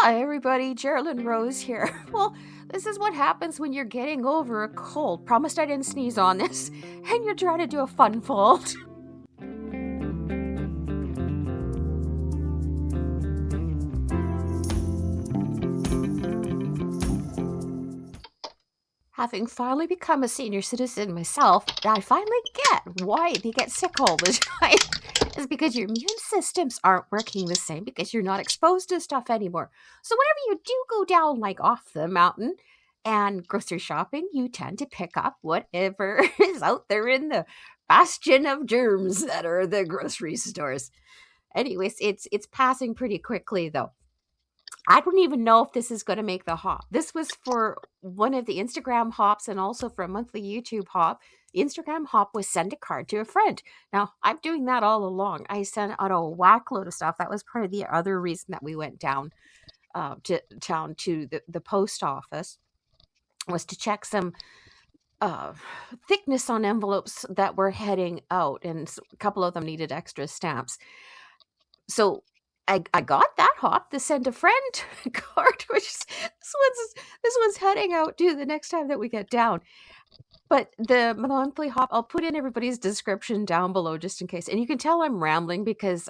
Hi everybody, Geraldine Rose here. Well, this is what happens when you're getting over a cold. Promised I didn't sneeze on this, and you're trying to do a fun fold. Having finally become a senior citizen myself, I finally get why they get sick all the time. It's because your immune systems aren't working the same because you're not exposed to stuff anymore. So whenever you do go down like off the mountain and grocery shopping, you tend to pick up whatever is out there in the bastion of germs that are the grocery stores. Anyways, it's passing pretty quickly though. I don't even know if this is going to make the hop. This was for one of the Instagram hops and also for a monthly YouTube hop. The Instagram hop was send a card to a friend. Now, I'm doing that all along. I sent out a whack load of stuff. That was part of the other reason that we went down to town to the post office, was to check some thickness on envelopes that were heading out, and a couple of them needed extra stamps. So I got that hop, the send a friend card, which is, this one's heading out too the next time that we get down. But the monthly hop, I'll put in everybody's description down below just in case. And you can tell I'm rambling because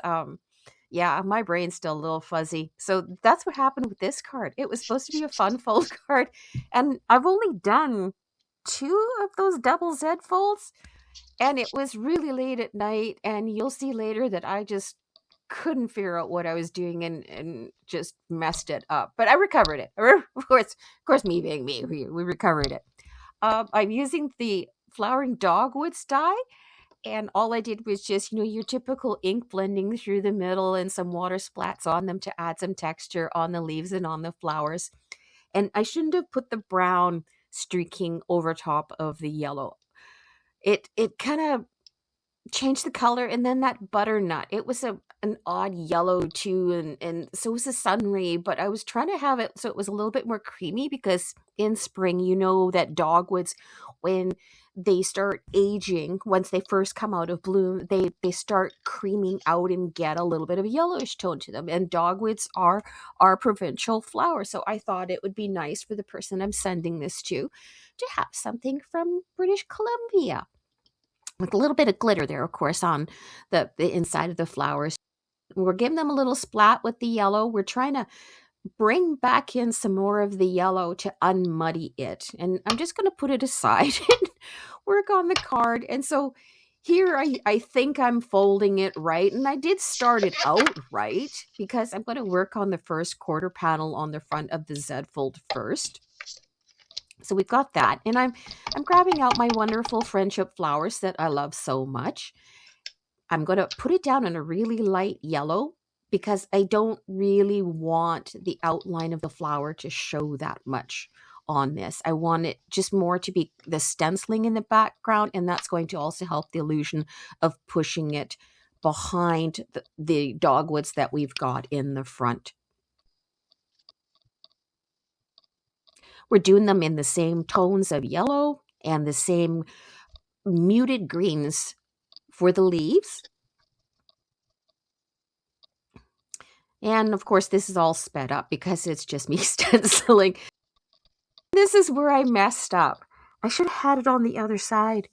yeah, my brain's still a little fuzzy. So that's what happened with this card. It was supposed to be a fun fold card, and I've only done 2 of those double Z folds, and it was really late at night, and you'll see later that I just couldn't figure out what I was doing and just messed it up. But I recovered it. Of course, me being me, we recovered it. I'm using the flowering dogwoods dye, and all I did was just, your typical ink blending through the middle and some water splats on them to add some texture on the leaves and on the flowers. And I shouldn't have put the brown streaking over top of the yellow. It kind of changed the color. And then that butternut, it was an odd yellow too, and so was the sunray, but I was trying to have it so it was a little bit more creamy, because in spring, that dogwoods, when they start aging, once they first come out of bloom, they start creaming out and get a little bit of a yellowish tone to them, and dogwoods are our provincial flower. So I thought it would be nice for the person I'm sending this to have something from British Columbia, with a little bit of glitter there, of course, on the inside of the flowers. We're giving them a little splat with the yellow. We're trying to bring back in some more of the yellow to unmuddy it. And I'm just going to put it aside and work on the card. And so here I think I'm folding it right. And I did start it out right, because I'm going to work on the first quarter panel on the front of the Z fold first. So we've got that, and I'm grabbing out my wonderful friendship flowers that I love so much. I'm going to put it down in a really light yellow, because I don't really want the outline of the flower to show that much on this. I want it just more to be the stenciling in the background, and that's going to also help the illusion of pushing it behind the dogwoods that we've got in the front. We're doing them in the same tones of yellow and the same muted greens for the leaves. And of course, this is all sped up because it's just me stenciling. This is where I messed up. I should have had it on the other side.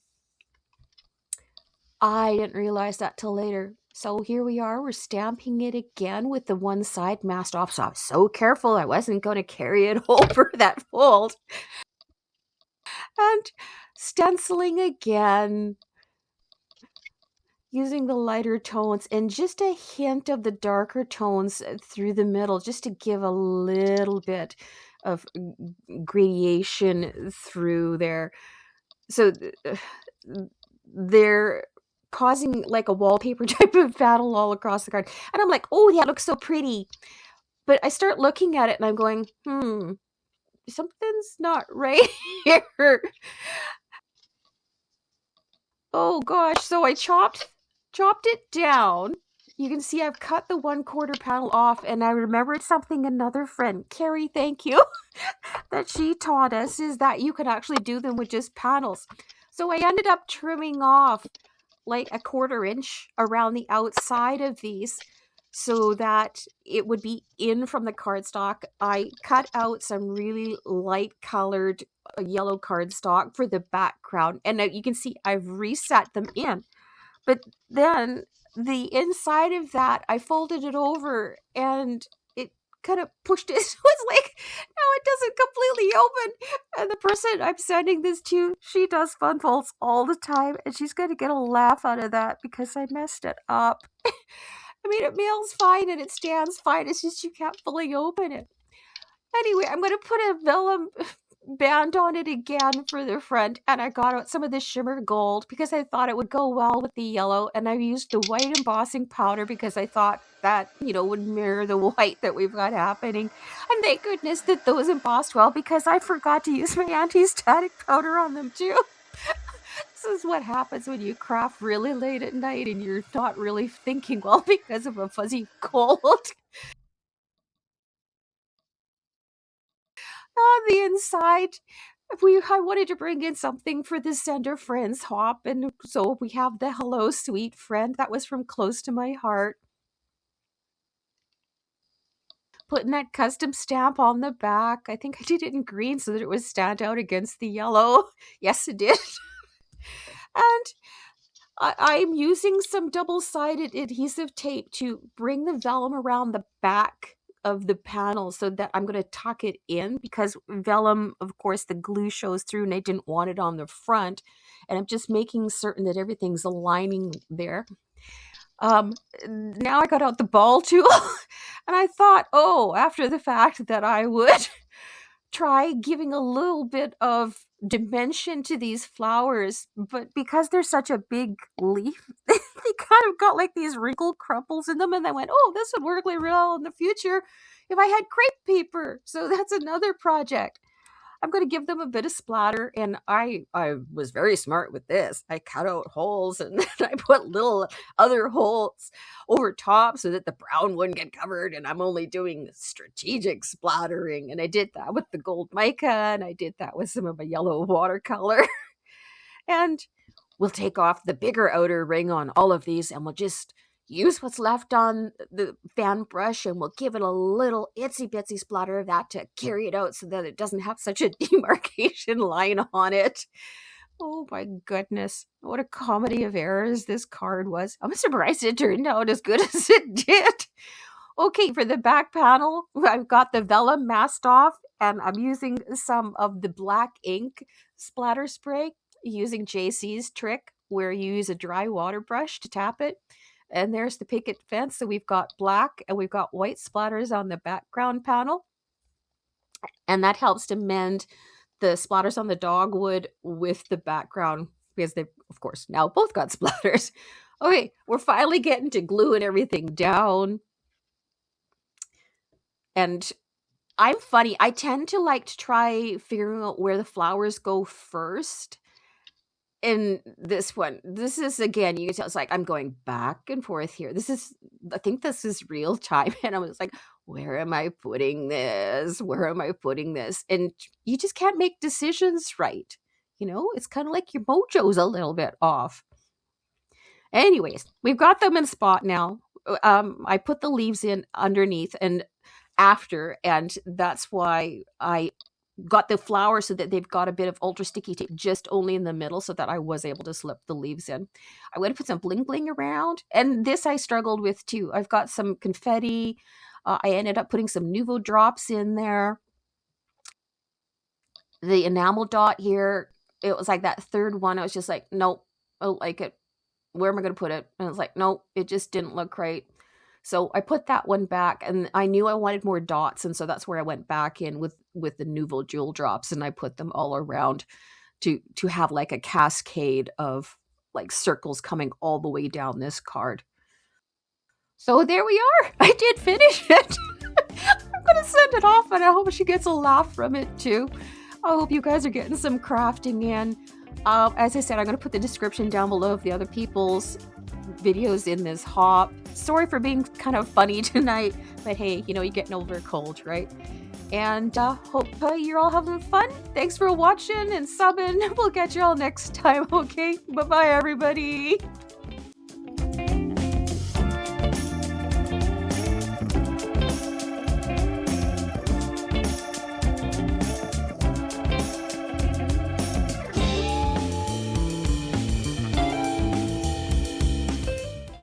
I didn't realize that till later. So here we are, we're stamping it again with the one side masked off. So I was so careful I wasn't going to carry it over that fold. And stenciling again, using the lighter tones and just a hint of the darker tones through the middle, just to give a little bit of gradation through there. So they're causing like a wallpaper type of battle all across the card. And I'm like, oh, that looks so pretty. But I start looking at it and I'm going, something's not right here. Oh gosh. So I chopped it down. You can see I've cut the 1/4 panel off, and I remembered something another friend, Carrie, thank you, that she taught us, is that you can actually do them with just panels. So I ended up trimming off like a 1/4 inch around the outside of these, so that it would be in from the cardstock. I cut out some really light colored yellow cardstock for the background, and now you can see I've reset them in. But then the inside of that, I folded it over and it kind of pushed it. So it's like now it doesn't completely open. And the person I'm sending this to, she does fun folds all the time, and she's going to get a laugh out of that because I messed it up. I mean, it mails fine and it stands fine. It's just you can't fully open it. Anyway, I'm going to put a vellum band on it again for the front, and I got out some of the shimmer gold because I thought it would go well with the yellow, and I used the white embossing powder because I thought that, would mirror the white that we've got happening. And thank goodness that those embossed well, because I forgot to use my anti-static powder on them too. This is what happens when you craft really late at night and you're not really thinking well because of a fuzzy cold. On the inside, I wanted to bring in something for the Sender Friends hop, and so we have the Hello Sweet Friend. That was from close to my heart. Putting that custom stamp on the back. I think I did it in green so that it would stand out against the yellow. Yes, it did. And I'm using some double-sided adhesive tape to bring the vellum around the back of the panel so that I'm going to tuck it in, because vellum, of course, the glue shows through and I didn't want it on the front. And I'm just making certain that everything's aligning there. Now I got out the ball tool and I thought, after the fact, that I would try giving a little bit of dimension to these flowers, but because they're such a big leaf, they kind of got like these wrinkled crumples in them, and I went, this would work really well in the future if I had crepe paper. So that's another project. I'm going to give them a bit of splatter, and I was very smart with this. I cut out holes and then I put little other holes over top so that the brown wouldn't get covered, and I'm only doing strategic splattering. And I did that with the gold mica, and I did that with some of my yellow watercolor. And we'll take off the bigger outer ring on all of these, and we'll just use what's left on the fan brush, and we'll give it a little itsy bitsy splatter of that to carry it out so that it doesn't have such a demarcation line on it. Oh my goodness, what a comedy of errors this card was. I'm surprised it turned out as good as it did. Okay, for the back panel, I've got the vellum masked off, and I'm using some of the black ink splatter spray, using JC's trick where you use a dry water brush to tap it. And there's the picket fence. So we've got black and we've got white splatters on the background panel. And that helps to mend the splatters on the dogwood with the background, because they've, of course, now both got splatters. Okay, we're finally getting to gluing everything down. And I'm funny. I tend to like to try figuring out where the flowers go first. In this one, this is, again, you can tell it's like I'm going back and forth here. I think this is real time. And I was like, where am I putting this? Where am I putting this? And you just can't make decisions right. It's kind of like your mojo's a little bit off. Anyways, we've got them in spot now. I put the leaves in underneath and after, and that's why I got the flowers so that they've got a bit of ultra sticky tape just only in the middle so that I was able to slip the leaves in. I'm going to put some bling bling around, and this I struggled with too. I've got some confetti. I ended up putting some Nuvo drops in there. The enamel dot here, it was like that third one. I was just like, nope, I don't like it. Where am I going to put it? And I was like, nope, it just didn't look right. So I put that one back, and I knew I wanted more dots, and so that's where I went back in with the Nuvo jewel drops, and I put them all around to have like a cascade of like circles coming all the way down this card. So there we are. I did finish it. I'm going to send it off, and I hope she gets a laugh from it too. I hope you guys are getting some crafting in. As I said, I'm going to put the description down below of the other people's videos in this hop. Sorry for being kind of funny tonight, but hey, you're getting over a cold, right? And hope you're all having fun. Thanks for watching and subbing. We'll catch you all next time, okay? Bye-bye, everybody.